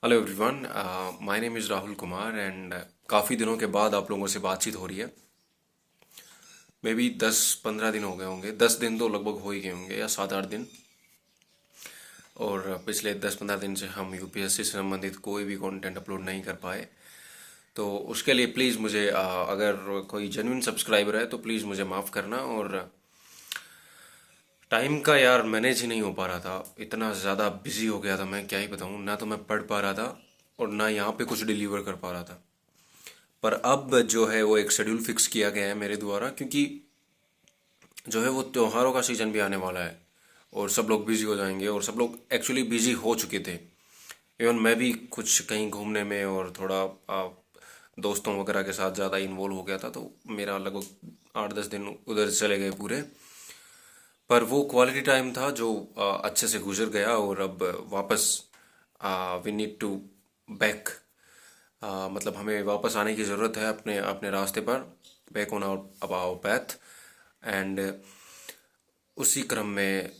Hello everyone, my name is Rahul Kumar and काफ़ी दिनों के बाद आप लोगों से बातचीत हो रही है। मे बी 10-15 दिन हो गए होंगे, 10 दिन तो लगभग हो ही गए होंगे या 7-8 दिन। और पिछले 10-15 दिन से हम यूपीएससी से संबंधित कोई भी कंटेंट अपलोड नहीं कर पाए। तो उसके लिए प्लीज़ मुझे अगर कोई जेन्युइन सब्सक्राइबर है तो प्लीज़ मुझे माफ़ करना। और टाइम का यार मैनेज ही नहीं हो पा रहा था, इतना ज़्यादा बिजी हो गया था, मैं क्या ही बताऊँ। ना तो मैं पढ़ पा रहा था और ना यहाँ पे कुछ डिलीवर कर पा रहा था। पर अब जो है वो एक शेड्यूल फिक्स किया गया है मेरे द्वारा, क्योंकि जो है वो त्योहारों का सीज़न भी आने वाला है और सब लोग बिजी हो जाएंगे और सब लोग एक्चुअली बिजी हो चुके थे। इवन मैं भी कुछ कहीं घूमने में और थोड़ा दोस्तों वगैरह के साथ ज़्यादा इन्वॉल्व हो गया था, तो मेरा लगभग 8-10 दिन उधर चले गए पूरे। पर वो क्वालिटी टाइम था जो अच्छे से गुजर गया और अब वापस वी नीड टू बैक। मतलब हमें वापस आने की ज़रूरत है अपने अपने रास्ते पर, back on our path. And उसी क्रम में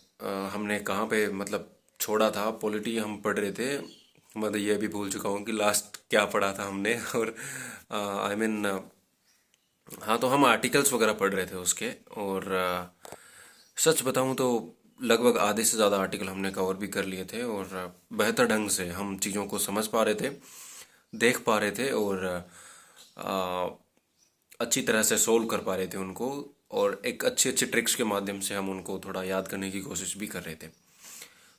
हमने कहाँ पे मतलब छोड़ा था, पॉलिटी हम पढ़ रहे थे। मतलब ये भी भूल चुका हूँ कि लास्ट क्या पढ़ा था हमने। और आई मीन हाँ, तो हम आर्टिकल्स वगैरह पढ़ रहे थे उसके। और सच बताऊँ तो लगभग आधे से ज़्यादा आर्टिकल हमने कवर भी कर लिए थे और बेहतर ढंग से हम चीज़ों को समझ पा रहे थे, देख पा रहे थे और आ, अच्छी तरह से सोल्व कर पा रहे थे उनको। और एक अच्छी अच्छी ट्रिक्स के माध्यम से हम उनको थोड़ा याद करने की कोशिश भी कर रहे थे।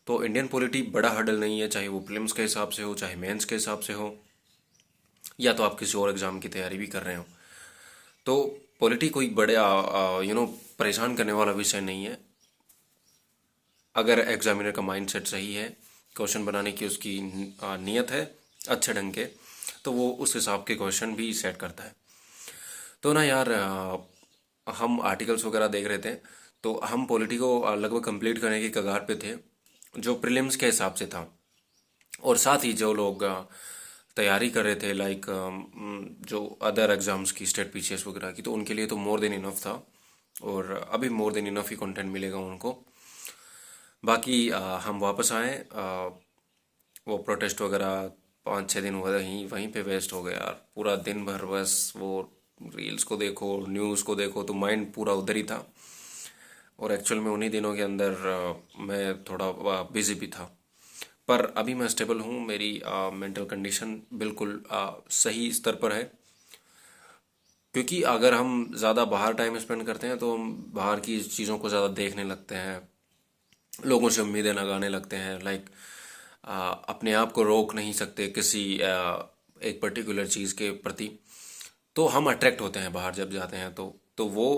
तो इंडियन पॉलिटी बड़ा हर्डल नहीं है, चाहे वो प्रीलिम्स के हिसाब से हो, चाहे मेंस के हिसाब से हो, या तो आप किसी और एग्ज़ाम की तैयारी भी कर रहे हो। तो पॉलिटी कोई बड़े परेशान करने वाला विषय नहीं है। अगर एग्जामिनर का माइंडसेट सही है, क्वेश्चन बनाने की उसकी नीयत है अच्छे ढंग के, तो वो उस हिसाब के क्वेश्चन भी सेट करता है। तो ना यार, हम आर्टिकल्स वगैरह देख रहे थे, तो हम पॉलिटी को लगभग कंप्लीट करने की कगार पे थे, जो प्रीलिम्स के हिसाब से था। और साथ ही जो लोग तैयारी कर रहे थे, लाइक जो अदर एग्जाम्स की, स्टेट पीसीएस वगैरह की, तो उनके लिए तो मोर देन इनफ था। और अभी मोर देन इनफ ही कंटेंट मिलेगा उनको। बाकी हम वापस आए। वो प्रोटेस्ट वगैरह 5-6 दिन वहीं वहीं पे वेस्ट हो गया यार, पूरा दिन भर बस वो रील्स को देखो, न्यूज़ को देखो, तो माइंड पूरा उधर ही था। और एक्चुअल में उन्हीं दिनों के अंदर मैं थोड़ा बिजी भी था। पर अभी मैं स्टेबल हूँ, मेरी मेंटल कंडीशन बिल्कुल सही स्तर पर है। क्योंकि अगर हम ज़्यादा बाहर टाइम स्पेंड करते हैं तो हम बाहर की चीज़ों को ज़्यादा देखने लगते हैं, लोगों से उम्मीदें लगाने लगते हैं, लाइक अपने आप को रोक नहीं सकते किसी एक पर्टिकुलर चीज़ के प्रति। तो हम अट्रैक्ट होते हैं बाहर जब जाते हैं, तो वो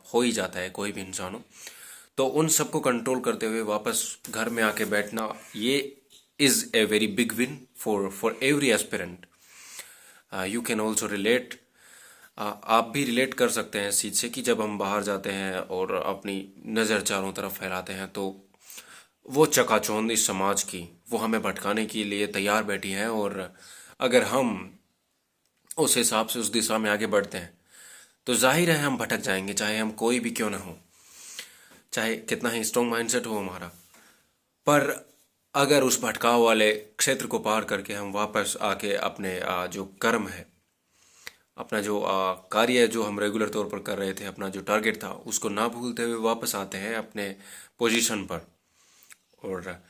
हो ही जाता है, कोई भी इंसान हो। तो उन सबको कंट्रोल करते हुए वापस घर में आके बैठना, ये is a very big win for for every aspirant. You can also relate. आप भी रिलेट कर सकते हैं इस चीज़ से कि जब हम बाहर जाते हैं और अपनी नज़र चारों तरफ फैलाते हैं, तो वो चकाचौंध इस समाज की, वो हमें भटकाने के लिए तैयार बैठी है। और अगर हम उस हिसाब से उस दिशा में आगे बढ़ते हैं तो जाहिर है हम भटक जाएंगे, चाहे हम कोई भी क्यों ना हो, चाहे कितना ही स्ट्रॉन्ग माइंडसेट हो हमारा। पर अगर उस भटकाव वाले क्षेत्र को पार करके हम वापस आके अपने जो कर्म है, अपना जो कार्य है जो हम रेगुलर तौर पर कर रहे थे, अपना जो टारगेट था, उसको ना भूलते हुए वापस आते हैं अपने पोजीशन पर और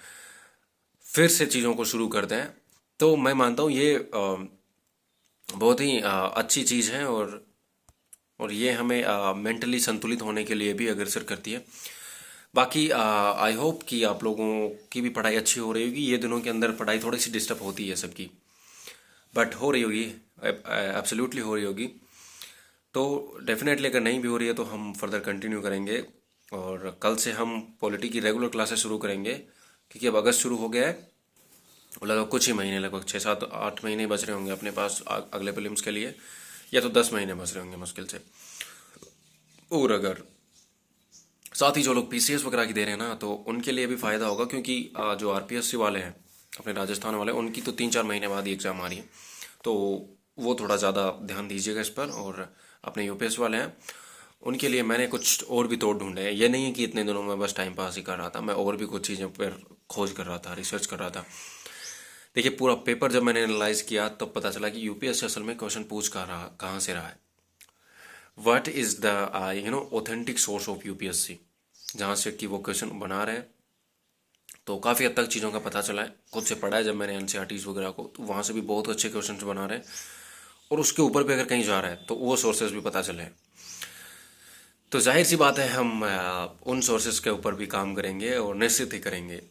फिर से चीज़ों को शुरू करते हैं, तो मैं मानता हूँ ये बहुत ही अच्छी चीज़ है। और ये हमें मेंटली संतुलित होने के लिए भी अग्रसर करती है। बाकी आई होप कि आप लोगों की भी पढ़ाई अच्छी हो रही होगी। ये दिनों के अंदर पढ़ाई थोड़ी सी डिस्टर्ब होती है सबकी, बट हो रही होगी, एब्सोल्युटली हो रही होगी। तो डेफिनेटली अगर नहीं भी हो रही है तो हम फर्दर कंटिन्यू करेंगे। और कल से हम पॉलिटी की रेगुलर क्लासेस शुरू करेंगे, क्योंकि अब अगस्त शुरू हो गया है और लगभग कुछ ही महीने, लगभग 6-7-8 महीने बच रहे होंगे अपने पास अगले प्रीलिम्स के लिए, या तो 10 महीने बच रहे होंगे मुश्किल से। और अगर साथ ही जो लोग पीसीएस वगैरह की दे रहे हैं ना, तो उनके लिए भी फ़ायदा होगा, क्योंकि जो आरपीएससी वाले हैं अपने राजस्थान वाले, उनकी तो 3-4 महीने बाद ही एग्ज़ाम आ रही है। तो वो थोड़ा ज़्यादा ध्यान दीजिएगा इस पर। और अपने यूपीएस वाले हैं, उनके लिए मैंने कुछ और भी तोड़ ढूंढे हैं। ये नहीं है कि इतने दिनों में बस टाइम पास ही कर रहा था, मैं और भी कुछ चीज़ों पर खोज कर रहा था, रिसर्च कर रहा था। देखिए, पूरा पेपर जब मैंने एनालाइज किया तब पता चला कि यूपीएससी असल में क्वेश्चन पूछ कहाँ से रहा है। What is the authentic source of UPSC, जहाँ से कि वो क्वेश्चन बना रहे हैं। तो काफ़ी हद तक चीज़ों का पता चला है, खुद से पढ़ा है जब मैंने एनसीईआरटीज वगैरह को, तो वहाँ से भी बहुत अच्छे क्वेश्चन बना रहे हैं। और उसके ऊपर भी अगर कहीं जा रहा है तो वो सोर्सेज भी पता चले हैं। तो जाहिर सी बात है हम उन सोर्सेज के ऊपर भी काम करेंगे और निश्चित ही करेंगे।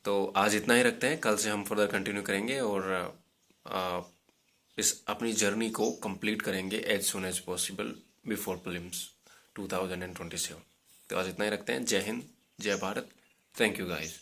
तो आज इतना ही रखते हैं, कल से हम फर्दर कंटिन्यू करेंगे और इस अपनी जर्नी को कंप्लीट करेंगे as soon as possible before prelims 2027। तो आज इतना ही रखते हैं। जय हिंद, जय भारत, थैंक यू गाइस।